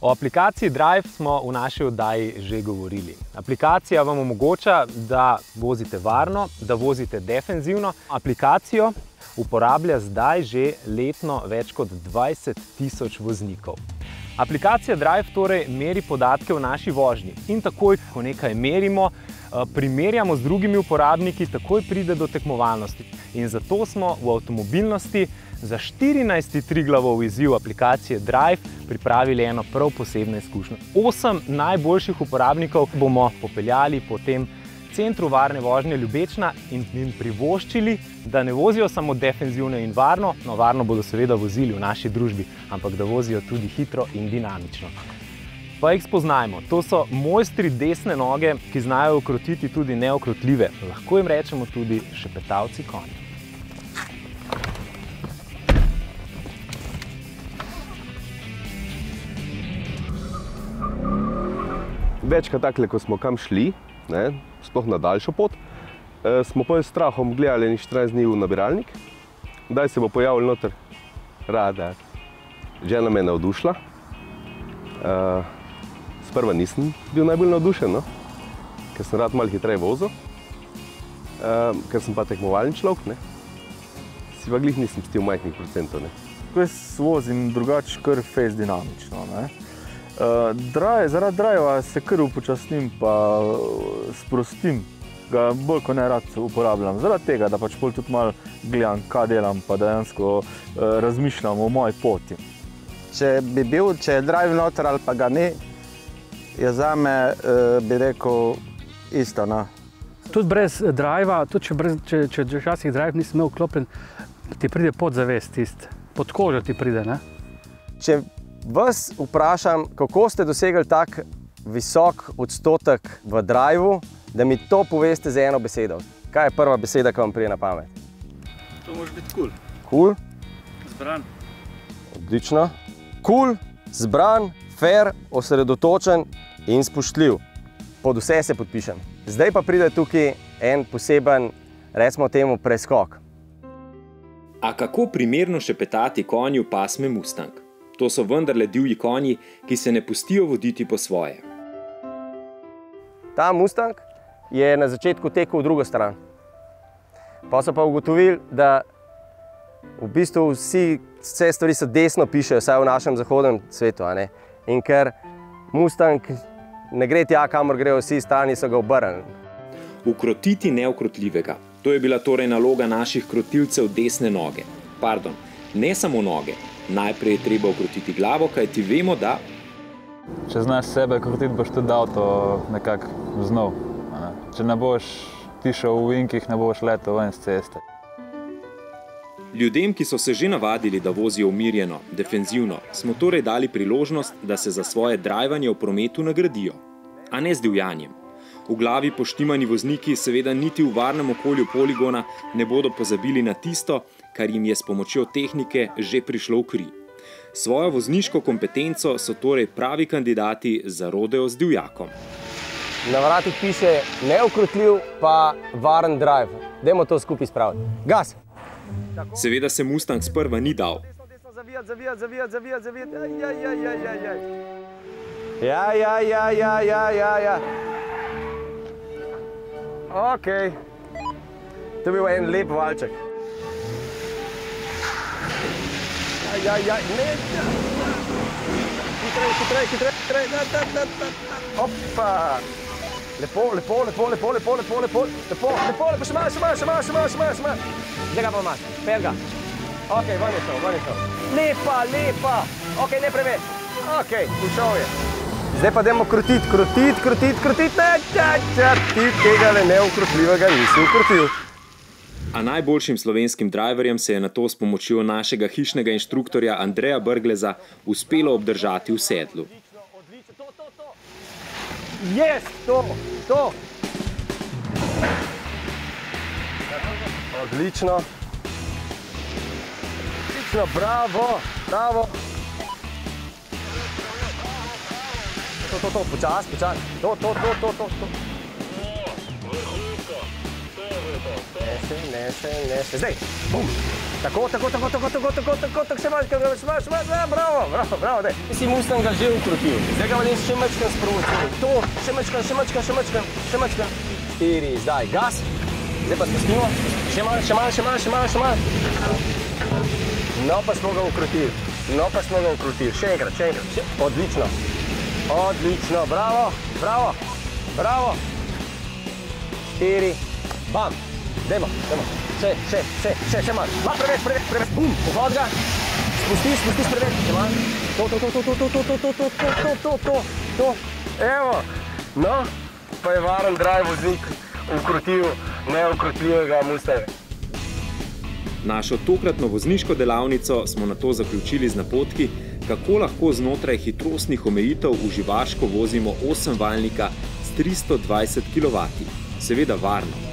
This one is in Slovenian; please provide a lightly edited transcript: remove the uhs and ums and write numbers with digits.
O aplikaciji Drive smo v naši oddaji že govorili. Aplikacija vam omogoča, da vozite varno, da vozite defenzivno. Aplikacijo uporablja zdaj že letno več kot 20.000 voznikov. Aplikacija Drive torej meri podatke o naši vožnji in takoj, ko nekaj merimo, primerjamo z drugimi uporabniki, takoj pride do tekmovalnosti. In zato smo v avtomobilnosti za 14. Triglavov izziv aplikacije Drive pripravili eno prav posebno izkušnjo. 8 najboljših uporabnikov bomo popeljali po tem centru varne vožnje Ljubečna in jim privoščili, da ne vozijo samo defenzivno in varno, no varno bodo seveda vozili v naši družbi, ampak da vozijo tudi hitro in dinamično. Pa jih spoznajmo. To so mojstri desne noge, ki znajo ukrotiti tudi neukrotljive. Lahko jim rečemo tudi šepetavci konj. Večkrat takle, ko smo kam šli, sploh na daljšo pot, smo pa s strahom gledali 14 dni v nabiralnik. Kdaj se bo pojavil noter radar. Žena me je navdušila. Sprva nisem bil najbolj navdušen, ker sem rad malo hitreje vozil, ker sem pa tekmovalni človek, si pa glih nisem stil majhnih procentov. Ko jaz vozim drugače kar fejst dinamično. Zaradi driva se kar upočasnim pa sprostim, ga bolj ko ne rad uporabljam. Zaradi tega, da pač bolj tudi malo gledam, kaj delam, pa dejansko razmišljam o moji poti. Če je drive noter ali pa ga ni, je zame, bi rekel, isto. Tudi brez driva, tudi če včasih drive nisem imel vklopljen, ti pride podzavest tist, pod kožo ti pride, ne? Če vas vprašam, kako ste dosegli tak visok odstotek v driveu, da mi to poveste z eno besedo. Kaj je prva beseda, ki vam pride na pamet? To može biti cool. Cool? Zbran. Odlično. Cool, zbran, fair, osredotočen in spoštljiv. Pod vse se podpišem. Zdaj pa pride tukaj en poseben, recimo temu, preskok. A kako primerno šepetati konju pasme Mustang? To so vendarle divji konji, ki se ne pustijo voditi po svoje. Ta Mustang je na začetku tekel v drugo stran. Pa so pa ugotovili, da v bistvu vse stvari so desno pišejo, vsaj v našem zahodnem svetu. In ker Mustang ne gre tja, kamor grejo vsi, strani so ga obrnili. Ukrotiti neukrotljivega. To je bila torej naloga naših krotilcev desne noge. Pardon, ne samo noge. Najprej je treba ukrotiti glavo, kajti vemo, da... Če znaš sebe krotiti, boš tudi avto nekako znal. Če ne boš tišel v vinkih, ne boš letel ven z ceste. Ljudem, ki so se že navadili, da vozijo umirjeno, defenzivno, smo torej dali priložnost, da se za svoje drajvanje v prometu nagradijo. A ne z divjanjem. V glavi poštimani vozniki seveda niti v varnem okolju poligona ne bodo pozabili na tisto, kar jim je s pomočjo tehnike že prišlo v kri. Svojo vozniško kompetenco so torej pravi kandidati za rodeo z divjakom. Na vratih piše neukrotljiv pa varen drive. Dajmo to skupaj spraviti. Gas! Seveda se Mustang sprva ni dal. Zavijati. Ja. Okej. To je bil en lep valček. Ne. Hitrej. Opa. Lepo. Še malo. Zdaj ga pa imaš. Pel ga. Okej, ven je šel. Lepa. Okej, ne preveč. Okej, ušel je. Zdaj pa dajmo krotiti. Ti tega neukrotljivega nisi ukrotil. A najboljšim slovenskim driverjem se je nato s pomočjo našega hišnega inštruktorja Andreja Brgleza uspelo obdržati v sedlu. Yes, to. Odlično, bravo. To, počasi. To. še. Zdaj, bum. Tako, še malo, bravo, daj. Si Mustang ga že ukrutil, zdaj ga valjim še mačkan sprovociral. To, še mačkan. 4, zdaj, gas. Zdaj pa spustimo, še malo. No, pa smo ga ukrutili. Še enkrat. Odlično, bravo. 4, bam. Dajmo. Še malo. Malo preveč. Bum, povod ga. Spustiš preveč. Še malo. To. Evo. No, pa je varen drive voznik ukrutil neukrutljivega Mustanga. Našo tokratno vozniško delavnico smo nato zaključili z napotki, kako lahko znotraj hitrostnih omejitev v Živaško vozimo 8-valjnika s 320 kW. Seveda varno.